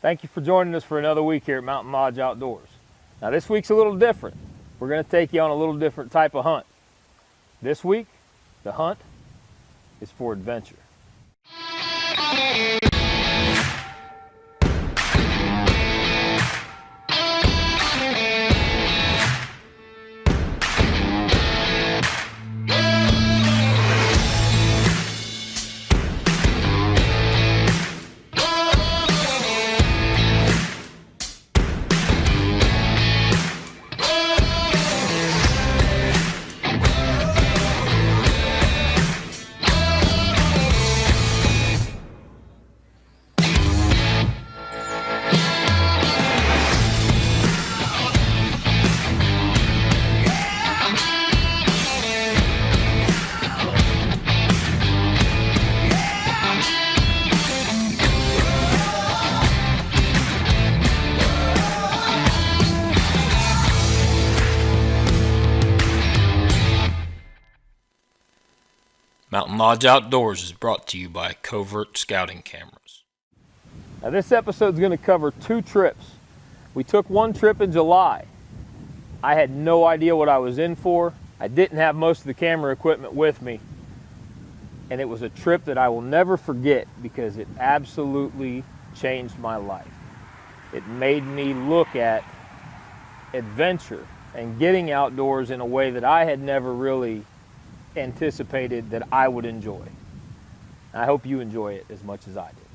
Thank you for joining us for another week here at Mountain Lodge Outdoors. Now this week's a little different. We're going to take you on a little different type of hunt. This week, the hunt is for adventure. Mountain Lodge Outdoors is brought to you by Covert Scouting Cameras. Now this episode is going to cover two trips. We took one trip in July. I had no idea what I was in for. I didn't have most of the camera equipment with me. And it was a trip that I will never forget because it absolutely changed my life. It made me look at adventure and getting outdoors in a way that I had never really anticipated that I would enjoy. I hope you enjoy it as much as I did.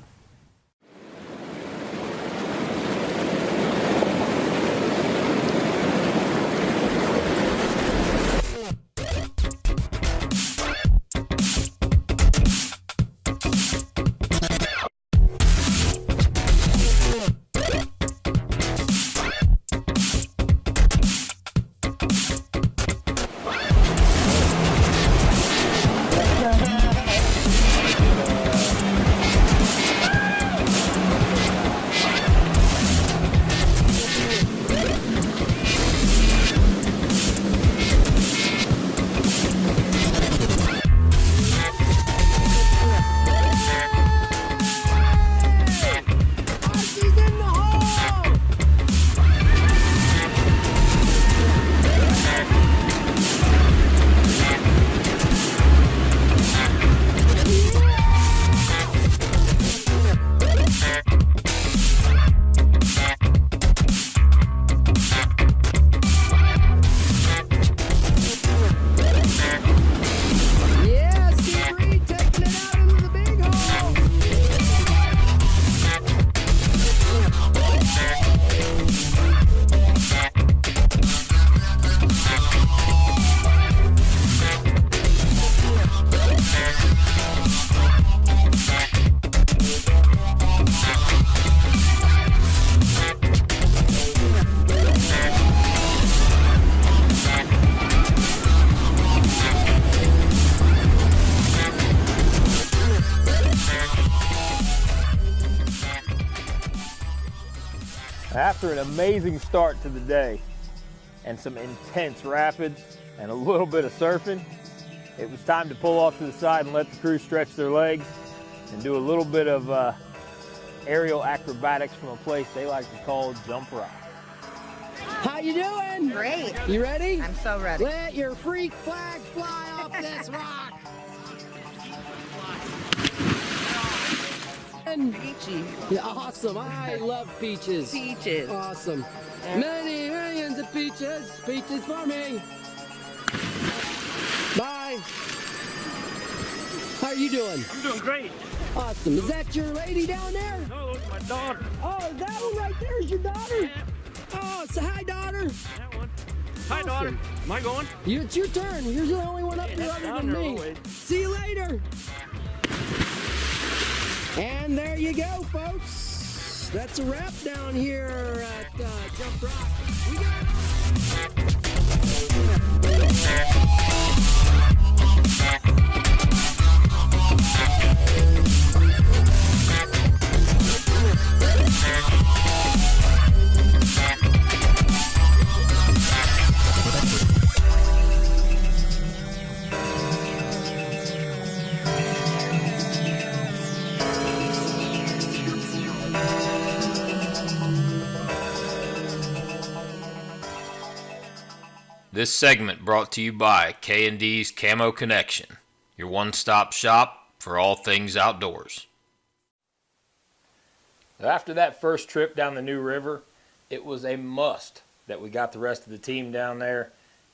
After an amazing start to the day and some intense rapids and a little bit of surfing, it was time to pull off to the side and let the crew stretch their legs and do a little bit of aerial acrobatics from a place they like to call Jump Rock. How you doing? Great. You ready? I'm so ready. Let your freak flag fly off this rock. Peachy. Yeah, awesome. I love peaches. Peaches. Awesome. Many millions of peaches. Peaches for me. Bye. How are you doing? I'm doing great. Awesome. Is that your lady down there? No, look, my daughter. Oh, that one right there is your daughter? Yeah. Oh, say hi, daughter. That one. Hi, Awesome. daughter. Am I going? It's your turn. You're the only one up here that's other down than there me. always. See you later. And there you go, folks. That's a wrap down here at Jump Rock. We got This segment brought to you by K&D's Camo Connection, your one-stop shop for all things outdoors. After that first trip down the New River, it was a must that we got the rest of the team down there.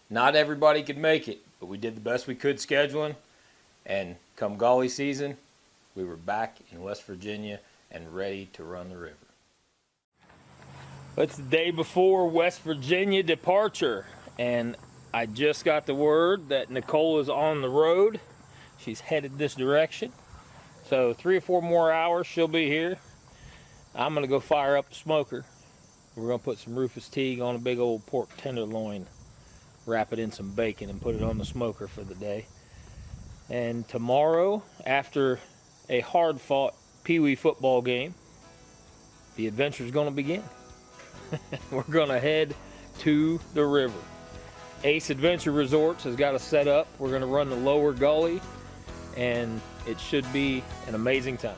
Not everybody could make it, but we did the best we could scheduling. And come golly season, we were back in West Virginia and ready to run the river. It's the day before West Virginia departure, and I just got the word that Nicole is on the road. She's headed this direction. So 3 or 4 more hours she'll be here. I'm gonna go fire up the smoker. We're gonna put some Rufus Teague on a big old pork tenderloin, wrap it in some bacon and put it on the smoker for the day. And tomorrow, after a hard-fought Pee Wee football game, the adventure's gonna begin. We're gonna head to the river. Ace Adventure Resorts has got us set up. We're gonna run the lower gully, and it should be an amazing time.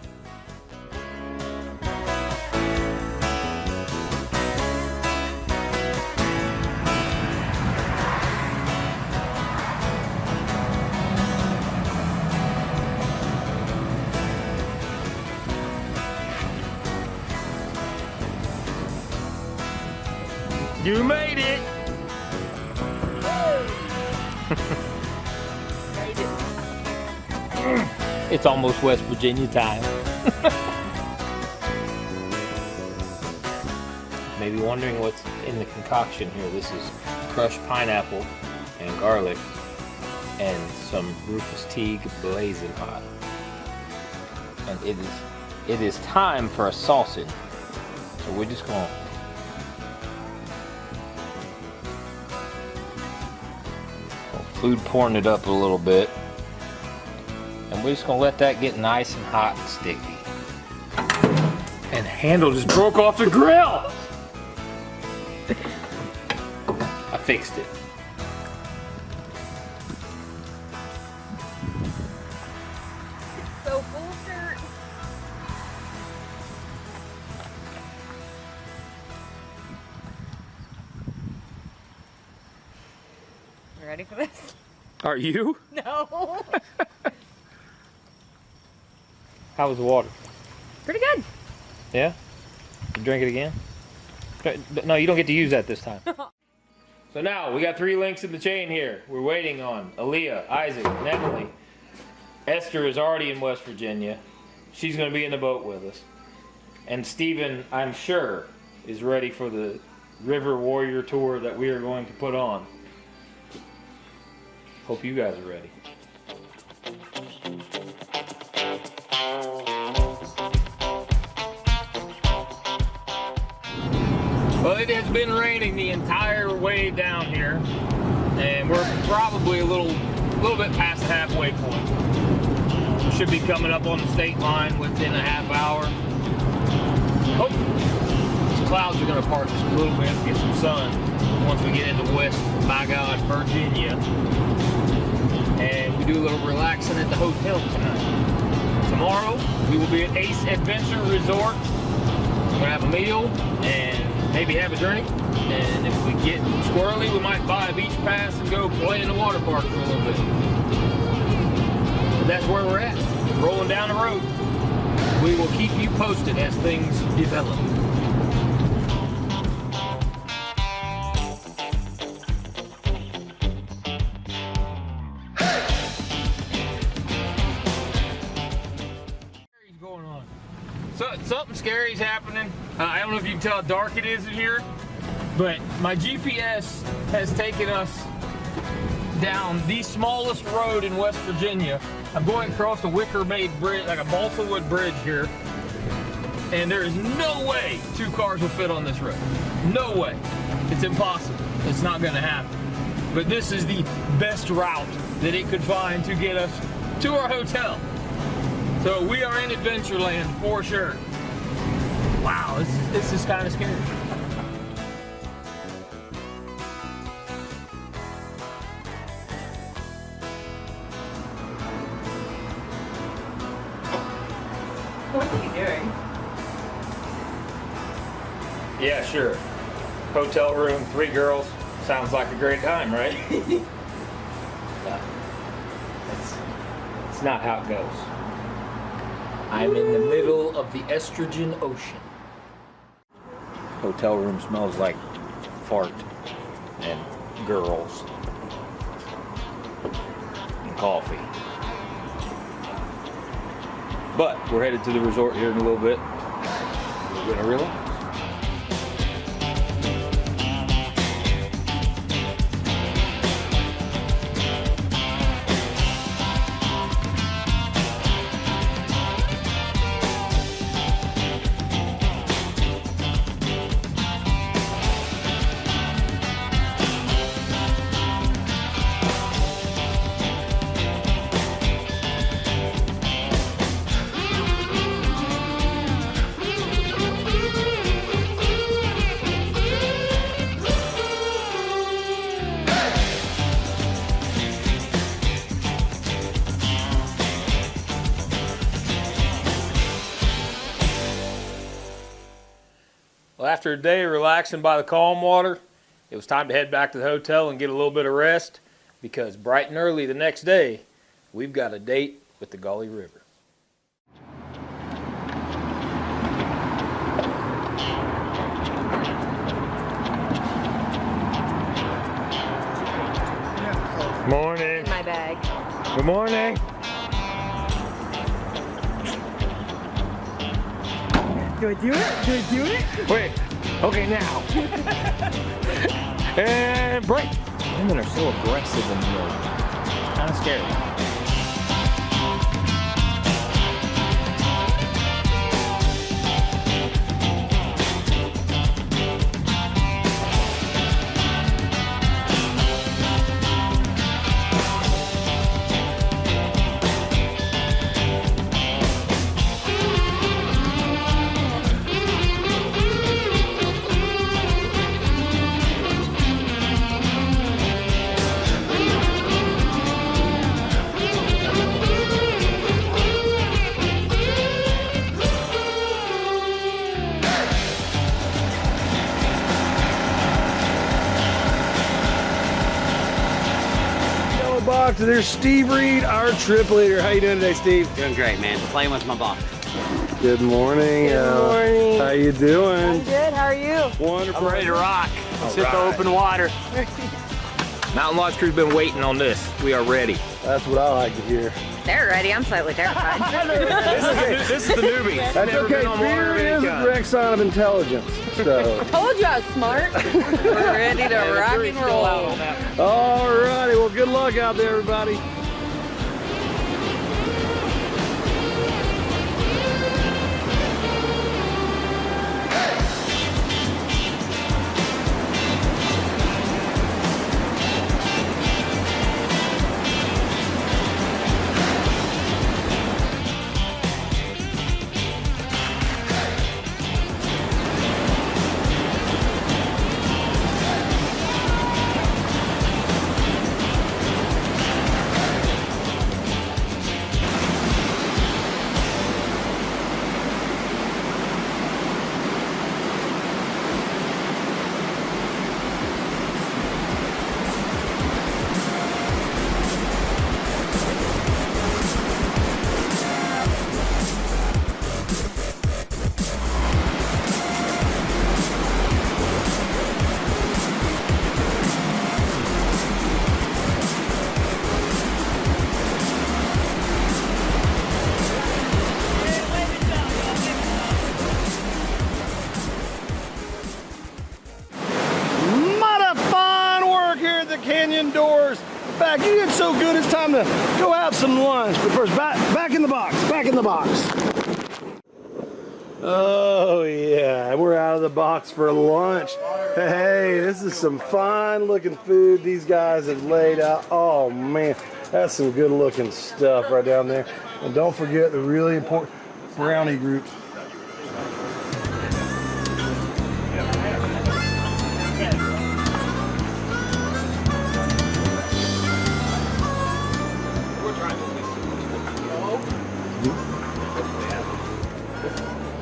You made it! Made it. It's almost West Virginia time. Maybe wondering what's in the concoction here. This is crushed pineapple and garlic and some Rufus Teague blazing hot. And it is time for a sausage. So we're just gonna food pouring it up a little bit, and we're just gonna let that get nice and hot and sticky. And the handle just broke off the grill. I fixed it. It's so full of dirt. You ready for this? Are you? No. How was the water? Pretty good. Yeah? You drink it again? No, you don't get to use that this time. So now, we got 3 links in the chain here. We're waiting on Aaliyah, Isaac, and Emily. Esther is already in West Virginia. She's going to be in the boat with us. And Steven, I'm sure, is ready for the River Warrior tour that we are going to put on. Hope you guys are ready. Well, it has been raining the entire way down here, and we're probably a little bit past the halfway point. We should be coming up on the state line within a half hour. Hopefully, the clouds are going to part just a little bit, get some sun once we get into West, by God, Virginia. And we do a little relaxing at the hotel tonight. Tomorrow, we will be at Ace Adventure Resort. We're gonna have a meal and maybe have a drink. And if we get squirrely, we might buy a beach pass and go play in the water park for a little bit. But that's where we're at, rolling down the road. We will keep you posted as things develop. So, something scary's happening. I don't know if you can tell how dark it is in here, but my GPS has taken us down the smallest road in West Virginia. I'm going across a wicker-made bridge, like a balsa wood bridge here, and there is no way 2 cars will fit on this road. No way. It's impossible. It's not going to happen. But this is the best route that it could find to get us to our hotel. So we are in Adventureland for sure. Wow, this is kind of scary. What are you doing? Yeah, sure. Hotel room, 3 girls, Sounds like a great time, right? It's not how it goes. I'm in the middle of the estrogen ocean. Hotel room smells like fart and girls and coffee. But we're headed to the resort here in a little bit. We're gonna relax. Well, after a day of relaxing by the calm water, it was time to head back to the hotel and get a little bit of rest because bright and early the next day, we've got a date with the Gauley River. Morning. My bag. Good morning. Do I do it? Do I do it? Wait. Okay, now. And break. Women are so aggressive in the road. It's kind of scary. Box. There's Steve Reed, our trip leader. How you doing today, Steve? Doing great, man. Playing with my box. Good morning. Good morning. How you doing? I'm good. How are you? Wonderful. I'm ready to rock. Let's hit the right. open water. Mountain Lodge crew's been waiting on this. We are ready. That's what I like to hear. They're ready. I'm slightly terrified. This is the newbie. That's okay. Fear is a direct sign of intelligence. So. Told you I was smart. We're ready to rock and roll. All righty. Well, good luck out there, everybody. Canyon doors. In fact, you did so good, it's time to go have some lunch. But first, back in the box, back in the box. Oh yeah, we're out of the box for lunch. Hey, this is some fine looking food these guys have laid out. Oh man, that's some good looking stuff right down there. And don't forget the really important brownie group.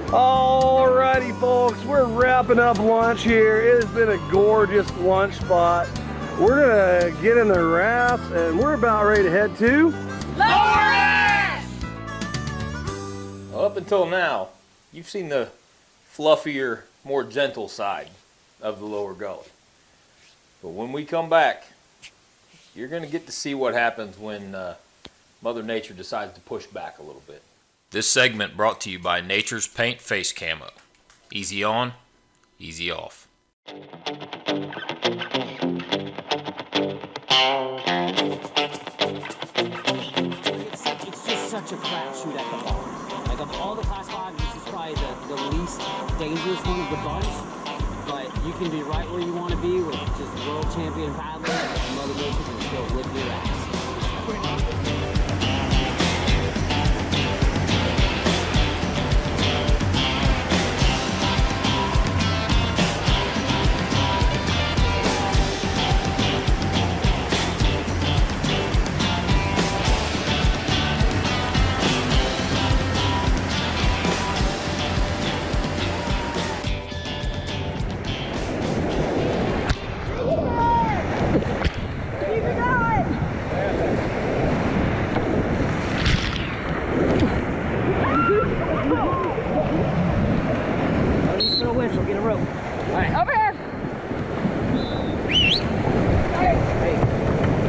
Alrighty folks, we're wrapping wrapping up lunch here. It has been a gorgeous lunch spot. We're gonna get in the raft and we're about ready to head to Well, up until now, you've seen the fluffier, more gentle side of the lower gully. But when we come back, you're going to get to see what happens when Mother Nature decides to push back a little bit. This segment brought to you by Nature's Paint Face Camo. Easy on, easy off. It's just such a crapshoot at the bar. Like of all the class 5, this is probably the least dangerous one of the bunch. But you can be right where you want to be with just world champion paddler, and Mother Nature can still whip your ass.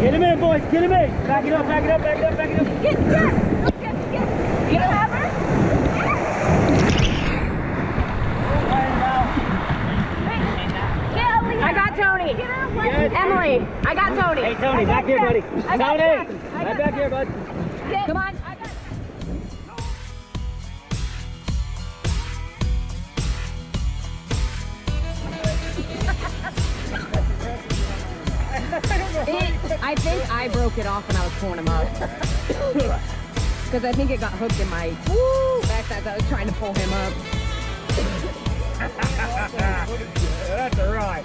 Get him in, boys. Get him in. Back it up, back it up, back it up, back it up. Get. You have her? I got Tony. Emily, I got Tony. Hey, Tony, back here, buddy. Tony, Right back here, bud. Come on. I got I think I broke it off when I was pulling him up. Because I think it got hooked in my backside as I was trying to pull him up. That's all right.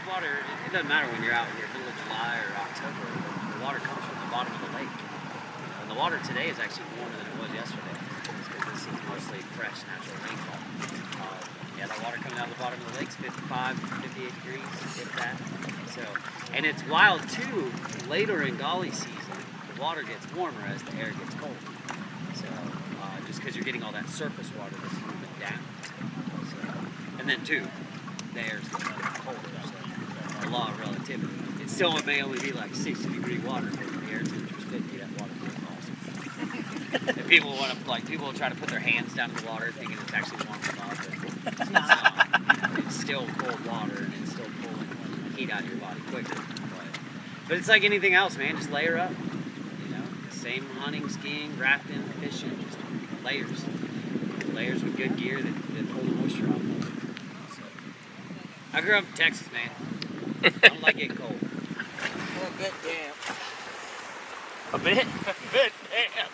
Water, it doesn't matter when you're out in the middle of July or October, the water comes from the bottom of the lake. And the water today is actually warmer than it was yesterday. It's because this is mostly fresh natural rainfall. Yeah, the water coming out of the bottom of the lake is 55, 58 degrees, if that. So, and it's wild too, later in Golly season, the water gets warmer as the air gets colder. So, just because you're getting all that surface water that's moving down. So, and then too, the air's getting colder. So, the law of relativity. It still may only be like 60-degree water, but the air temperature's 50. That water feels awesome. And people will try to put their hands down in the water, thinking it's actually warm above, but it's not. It's still cold water, and it's still pulling heat out of your body quicker. But it's like anything else, man. Just layer up. You know, same hunting, skiing, rafting, fishing, just layers. Layers with good gear that pull the moisture off. So, I grew up in Texas, man. I don't like getting cold. A bit damp. A bit? A bit, damn.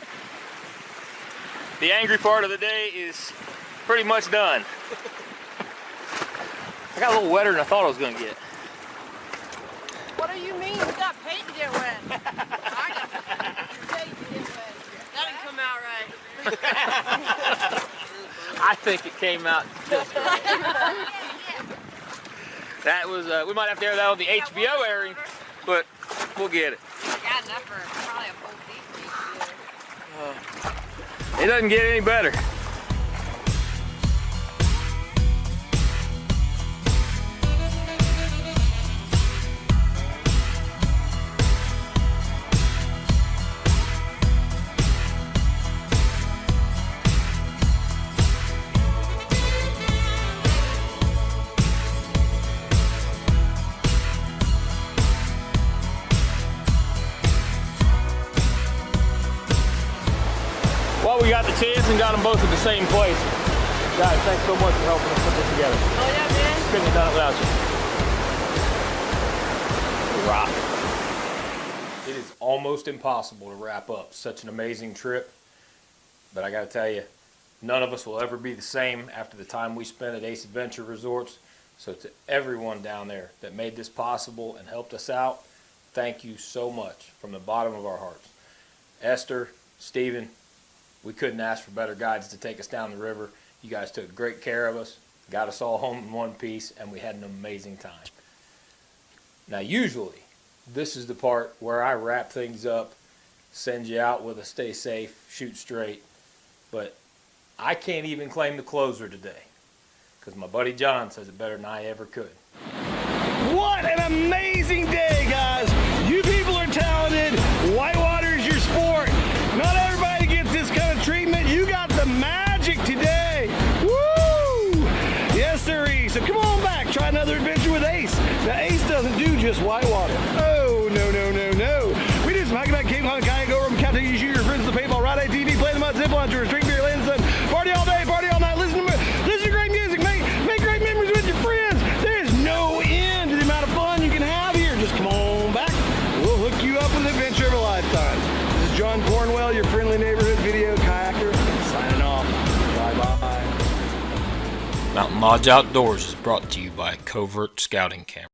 The angry part of the day is pretty much done. I got a little wetter than I thought I was going to get. What do you mean? You got paint to get wet. I got paint to get wet. That didn't come out right. I think it came out just right. That was, we might have to air that on the HBO airing, but we'll get it. Got enough for probably a full season. It doesn't get any better. Well, we got the chance and got them both at the same place. Guys, thanks so much for helping us put this together. Oh yeah, man. Couldn't have done it without you. drop. It is almost impossible to wrap up such an amazing trip, but I gotta tell you, none of us will ever be the same after the time we spent at Ace Adventure Resorts. So to everyone down there that made this possible and helped us out, thank you so much from the bottom of our hearts. Esther, Stephen, we couldn't ask for better guides to take us down the river. You guys took great care of us, got us all home in one piece, and we had an amazing time. Now usually, this is the part where I wrap things up, send you out with a stay safe, shoot straight, but I can't even claim the closer today, because my buddy John says it better than I ever could. What an amazing day, guys. You people are talented. Whitewater is your sport. Not everybody gets this kind of treatment. You got the magic today. Woo! Yes, sirree. So come on back. Try another adventure with Ace. Now, Ace doesn't do just whitewater. Oh, no, no, no, no. We do some hiking back, Cape Cod, kayak, go over, cat, you shoot your friends at the paintball, ride ATV, play the mud, zip line tours, drink beer, lay in the sun, party all day, party all night, listen to great music, make great memories with your friends. There's no end to the amount of fun you can have here. Just come on back. We'll hook you up with an adventure of a lifetime. This is John Cornwell, your friendly neighborhood video kayaker, signing off. Bye-bye. Mountain Lodge Outdoors is brought to you by Covert Scouting Camera.